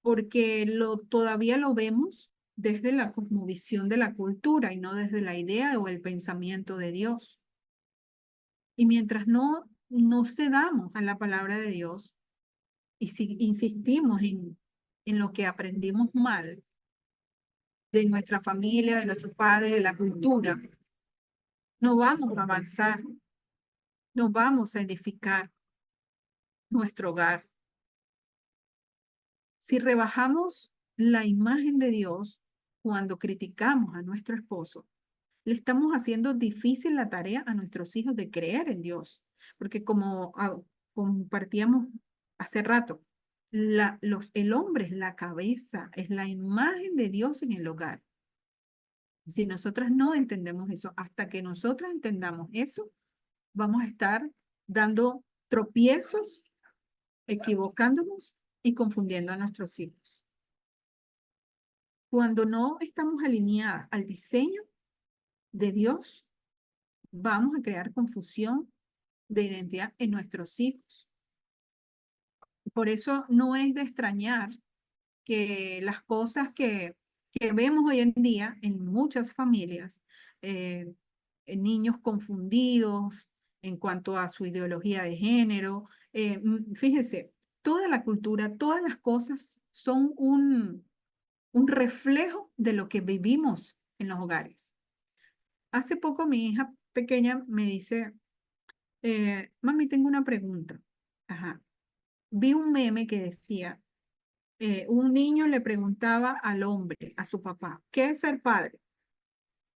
porque todavía lo vemos desde la cosmovisión de la cultura y no desde la idea o el pensamiento de Dios. Y mientras no cedamos a la palabra de Dios y si insistimos en lo que aprendimos mal de nuestra familia, de nuestros padres, de la cultura, no vamos a avanzar, no vamos a edificar nuestro hogar. Si rebajamos la imagen de Dios cuando criticamos a nuestro esposo, le estamos haciendo difícil la tarea a nuestros hijos de creer en Dios, porque como compartíamos hace rato, el hombre es la cabeza, es la imagen de Dios en el hogar. Si nosotras no entendemos eso, hasta que nosotras entendamos eso, vamos a estar dando tropiezos, equivocándonos y confundiendo a nuestros hijos. Cuando no estamos alineadas al diseño de Dios, vamos a crear confusión de identidad en nuestros hijos. Por eso no es de extrañar que las cosas que vemos hoy en día en muchas familias, niños confundidos en cuanto a su ideología de género, fíjese, toda la cultura, todas las cosas son un reflejo de lo que vivimos en los hogares. Hace poco mi hija pequeña me dice, mami, tengo una pregunta. Ajá. Vi un meme que decía, un niño le preguntaba al hombre, a su papá, ¿qué es ser padre?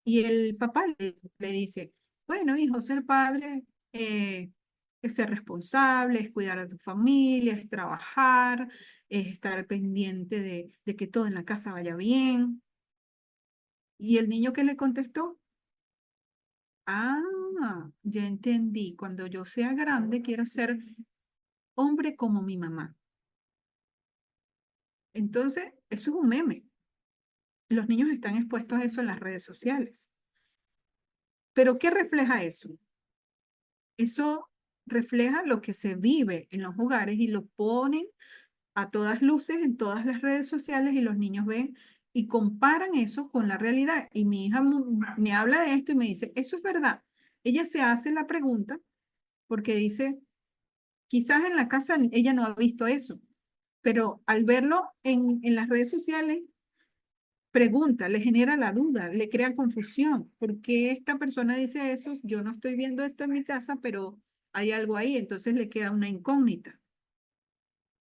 Y el papá le dice, bueno, hijo, ser padre es ser responsable, es cuidar a tu familia, es trabajar, es estar pendiente de que todo en la casa vaya bien. Y el niño que le contestó, ah, ya entendí, cuando yo sea grande quiero ser hombre como mi mamá. Entonces, eso es un meme. Los niños están expuestos a eso en las redes sociales. ¿Pero qué refleja eso? Eso refleja lo que se vive en los hogares y lo ponen a todas luces en todas las redes sociales y los niños ven y comparan eso con la realidad. Y mi hija me habla de esto y me dice, eso es verdad. Ella se hace la pregunta porque dice, quizás en la casa ella no ha visto eso, pero al verlo en las redes sociales, pregunta, le genera la duda, le crea confusión. ¿Por qué esta persona dice eso? Yo no estoy viendo esto en mi casa, pero hay algo ahí, entonces le queda una incógnita.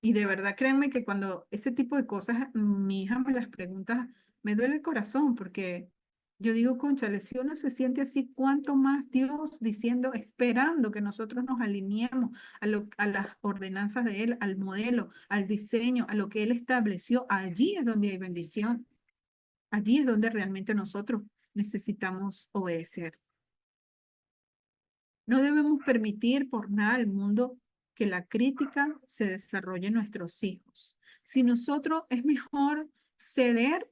Y de verdad, créanme que cuando ese tipo de cosas mi hija me las pregunta, me duele el corazón porque yo digo, cónchale, si uno se siente así, ¿cuánto más Dios diciendo, esperando que nosotros nos alineemos a las ordenanzas de Él, al modelo, al diseño, a lo que Él estableció? Allí es donde hay bendición. Allí es donde realmente nosotros necesitamos obedecer. No debemos permitir por nada al mundo que la crítica se desarrolle en nuestros hijos. Si nosotros es mejor ceder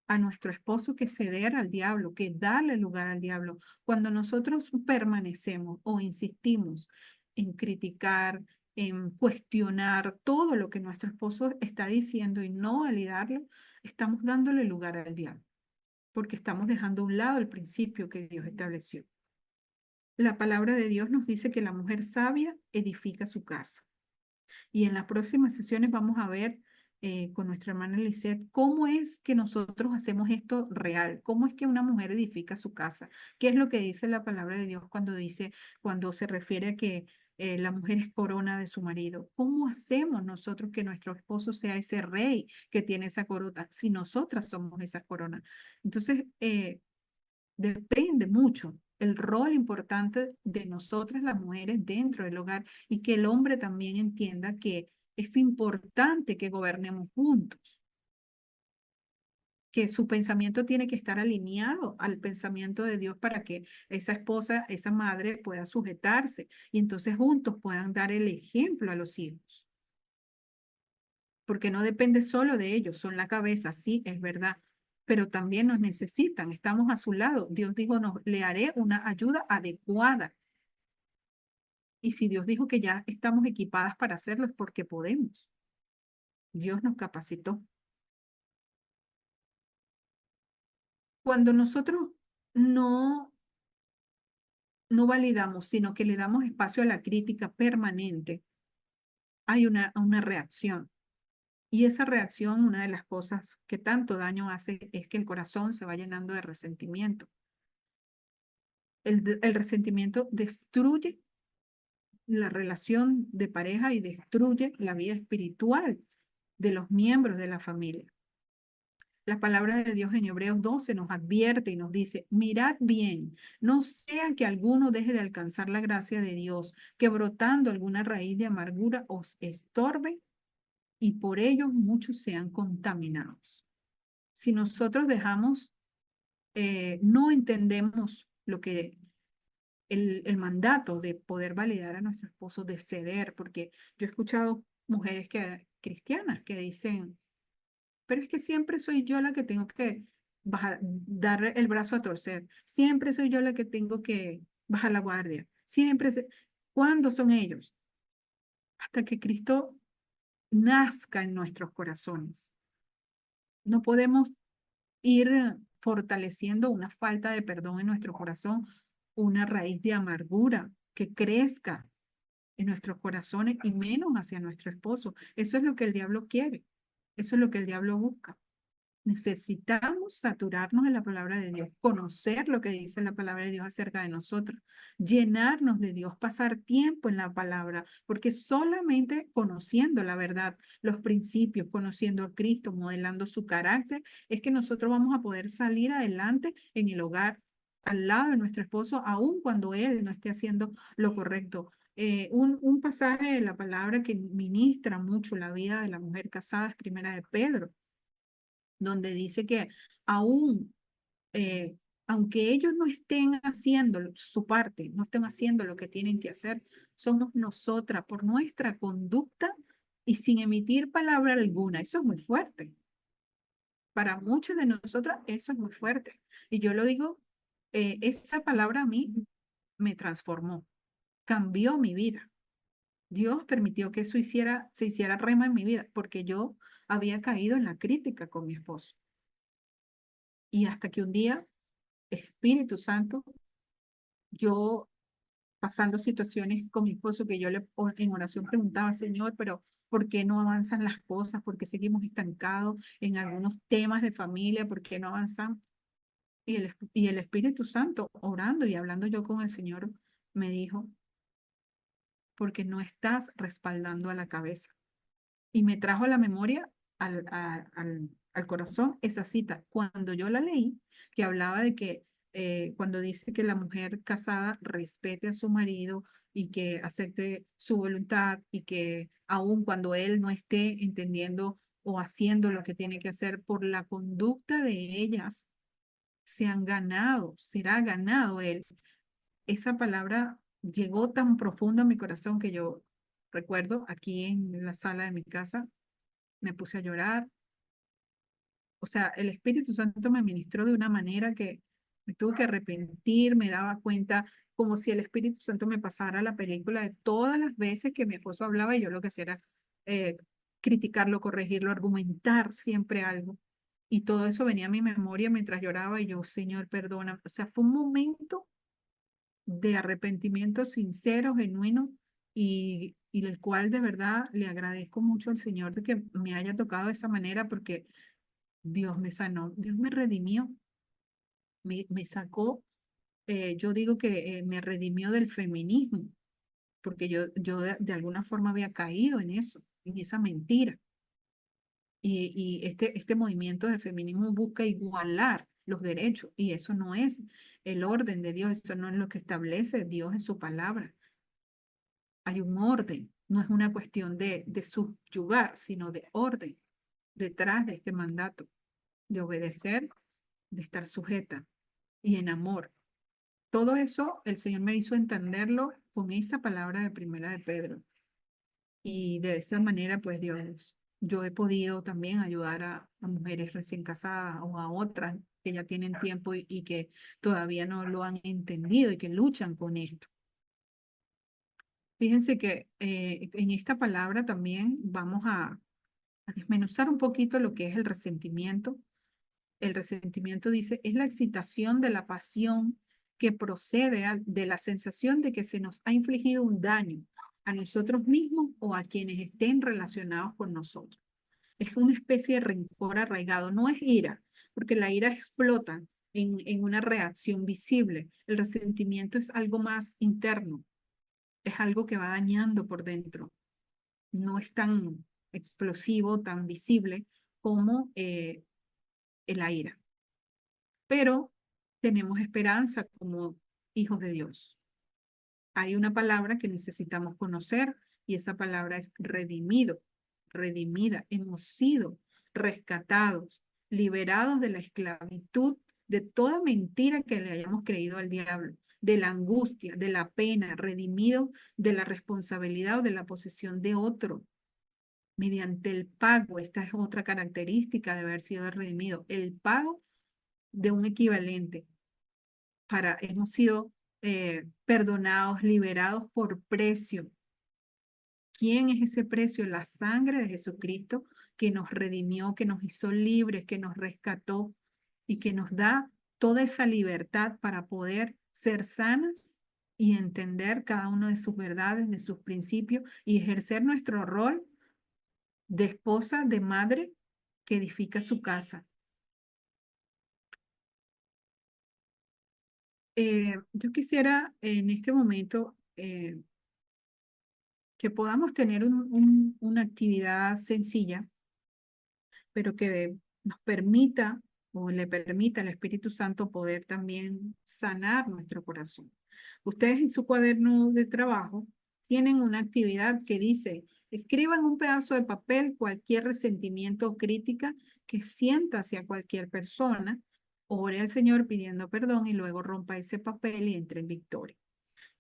a nuestro esposo que ceder al diablo, que darle lugar al diablo. Cuando nosotros permanecemos o insistimos en criticar, en cuestionar todo lo que nuestro esposo está diciendo y no validarlo, estamos dándole lugar al diablo, porque estamos dejando a un lado el principio que Dios estableció. La palabra de Dios nos dice que la mujer sabia edifica su casa. Y en las próximas sesiones vamos a ver con nuestra hermana Lisette cómo es que nosotros hacemos esto real, cómo es que una mujer edifica su casa, qué es lo que dice la palabra de Dios cuando se refiere a que la mujer es corona de su marido. ¿Cómo hacemos nosotros que nuestro esposo sea ese rey que tiene esa corona si nosotras somos esa corona? Entonces, depende mucho el rol importante de nosotras las mujeres dentro del hogar y que el hombre también entienda que es importante que gobernemos juntos, que su pensamiento tiene que estar alineado al pensamiento de Dios para que esa esposa, esa madre pueda sujetarse y entonces juntos puedan dar el ejemplo a los hijos. Porque no depende solo de ellos, son la cabeza, sí, es verdad, pero también nos necesitan, estamos a su lado. Dios dijo, le haré una ayuda adecuada. Y si Dios dijo que ya estamos equipadas para hacerlo es porque podemos. Dios nos capacitó. Cuando nosotros no, no validamos, sino que le damos espacio a la crítica permanente, hay una reacción. Y esa reacción, una de las cosas que tanto daño hace es que el corazón se va llenando de resentimiento. El resentimiento destruye la relación de pareja y destruye la vida espiritual de los miembros de la familia. La palabra de Dios en Hebreos 12 nos advierte y nos dice, mirad bien, no sea que alguno deje de alcanzar la gracia de Dios, que brotando alguna raíz de amargura os estorbe y por ello muchos sean contaminados. Si nosotros dejamos, no entendemos lo que el mandato de poder validar a nuestro esposo, de ceder, porque yo he escuchado mujeres cristianas que dicen, pero es que siempre soy yo la que tengo que dar el brazo a torcer, siempre soy yo la que tengo que bajar la guardia, ¿Cuándo son ellos? Hasta que Cristo nazca en nuestros corazones. No podemos ir fortaleciendo una falta de perdón en nuestro corazón, una raíz de amargura que crezca en nuestros corazones y menos hacia nuestro esposo. Eso es lo que el diablo quiere. Eso es lo que el diablo busca. Necesitamos saturarnos de la palabra de Dios, conocer lo que dice la palabra de Dios acerca de nosotros, llenarnos de Dios, pasar tiempo en la palabra, porque solamente conociendo la verdad, los principios, conociendo a Cristo, modelando su carácter, es que nosotros vamos a poder salir adelante en el hogar, al lado de nuestro esposo, aun cuando él no esté haciendo lo correcto. Un pasaje de la palabra que ministra mucho la vida de la mujer casada es Primera de Pedro, donde dice que aún, aunque ellos no estén haciendo su parte, no estén haciendo lo que tienen que hacer, somos nosotras por nuestra conducta y sin emitir palabra alguna. Eso es muy fuerte. Para muchas de nosotras eso es muy fuerte. Y yo lo digo, esa palabra a mí me transformó, cambió mi vida. Dios permitió que eso se hiciera rema en mi vida, porque yo había caído en la crítica con mi esposo. Y hasta que un día, Espíritu Santo, yo pasando situaciones con mi esposo que yo en oración preguntaba, Señor, pero ¿por qué no avanzan las cosas? ¿Por qué seguimos estancados en algunos temas de familia? ¿Por qué no avanzan? Y el Espíritu Santo, orando y hablando yo con el Señor, me dijo, porque no estás respaldando a la cabeza. Y me trajo a la memoria, al corazón, esa cita. Cuando yo la leí, que hablaba de que cuando dice que la mujer casada respete a su marido y que acepte su voluntad y que aun cuando él no esté entendiendo o haciendo lo que tiene que hacer por la conducta de ellas, será ganado él. Esa palabra llegó tan profundo a mi corazón que yo recuerdo aquí en la sala de mi casa, me puse a llorar. O sea, el Espíritu Santo me ministró de una manera que me tuve que arrepentir, me daba cuenta como si el Espíritu Santo me pasara la película de todas las veces que mi esposo hablaba y yo lo que hacía era criticarlo, corregirlo, argumentar siempre algo. Y todo eso venía a mi memoria mientras lloraba y yo, Señor, perdona. O sea, fue un momento de arrepentimiento sincero, genuino, y el cual de verdad le agradezco mucho al Señor de que me haya tocado de esa manera porque Dios me sanó, Dios me redimió, me sacó, yo digo que me redimió del feminismo, porque yo de alguna forma había caído en eso, en esa mentira. Y este movimiento del feminismo busca igualar los derechos y eso no es el orden de Dios, eso no es lo que establece Dios en su palabra. Hay un orden, no es una cuestión de subyugar, sino de orden detrás de este mandato, de obedecer, de estar sujeta y en amor. Todo eso el Señor me hizo entenderlo con esa palabra de Primera de Pedro. Y de esa manera, pues Dios, yo he podido también ayudar a mujeres recién casadas o a otras que ya tienen tiempo y que todavía no lo han entendido y que luchan con esto. Fíjense que en esta palabra también vamos a desmenuzar un poquito lo que es el resentimiento. El resentimiento dice, es la excitación de la pasión que procede de la sensación de que se nos ha infligido un daño a nosotros mismos o a quienes estén relacionados con nosotros. Es una especie de rencor arraigado, no es ira, porque la ira explota en una reacción visible. El resentimiento es algo más interno, es algo que va dañando por dentro. No es tan explosivo, tan visible como la ira. Pero tenemos esperanza como hijos de Dios. Hay una palabra que necesitamos conocer y esa palabra es redimido, redimida. Hemos sido rescatados, liberados de la esclavitud, de toda mentira que le hayamos creído al diablo. de la angustia, de la pena, redimidos de la responsabilidad o de la posesión de otro, mediante el pago. Esta es otra característica de haber sido redimido, el pago de un equivalente. Hemos sido perdonados, liberados por precio. ¿Quién es ese precio? La sangre de Jesucristo que nos redimió, que nos hizo libres, que nos rescató y que nos da toda esa libertad para poder ser sanas y entender cada uno de sus verdades, de sus principios y ejercer nuestro rol de esposa, de madre que edifica su casa. Yo quisiera en este momento que podamos tener una actividad sencilla, pero que nos permita o le permita al Espíritu Santo poder también sanar nuestro corazón. Ustedes en su cuaderno de trabajo tienen una actividad que dice, escriba en un pedazo de papel cualquier resentimiento o crítica que sienta hacia cualquier persona, ore al Señor pidiendo perdón y luego rompa ese papel y entre en victoria.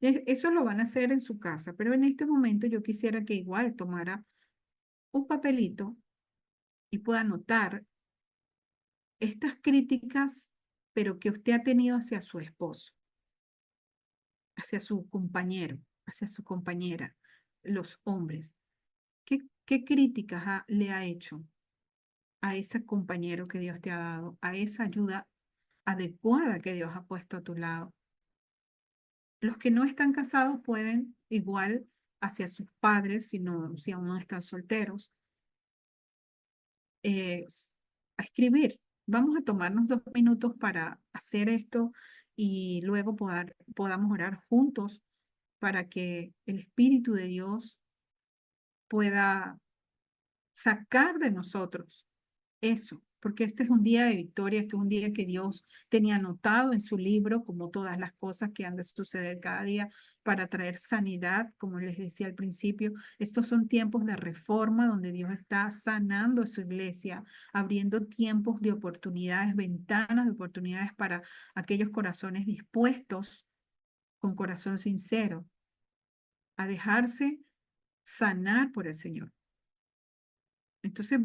Eso lo van a hacer en su casa, pero en este momento yo quisiera que igual tomara un papelito y pueda anotar estas críticas, pero que usted ha tenido hacia su esposo, hacia su compañero, hacia su compañera, los hombres. ¿Qué críticas le ha hecho a ese compañero que Dios te ha dado, a esa ayuda adecuada que Dios ha puesto a tu lado? Los que no están casados pueden igual hacia sus padres, si aún no están solteros, a escribir. Vamos a tomarnos 2 minutos para hacer esto y luego podamos orar juntos para que el Espíritu de Dios pueda sacar de nosotros eso, porque este es un día de victoria, este es un día que Dios tenía anotado en su libro, como todas las cosas que han de suceder cada día para traer sanidad, como les decía al principio. Estos son tiempos de reforma donde Dios está sanando a su iglesia, abriendo tiempos de oportunidades, ventanas de oportunidades para aquellos corazones dispuestos, con corazón sincero, a dejarse sanar por el Señor. Entonces,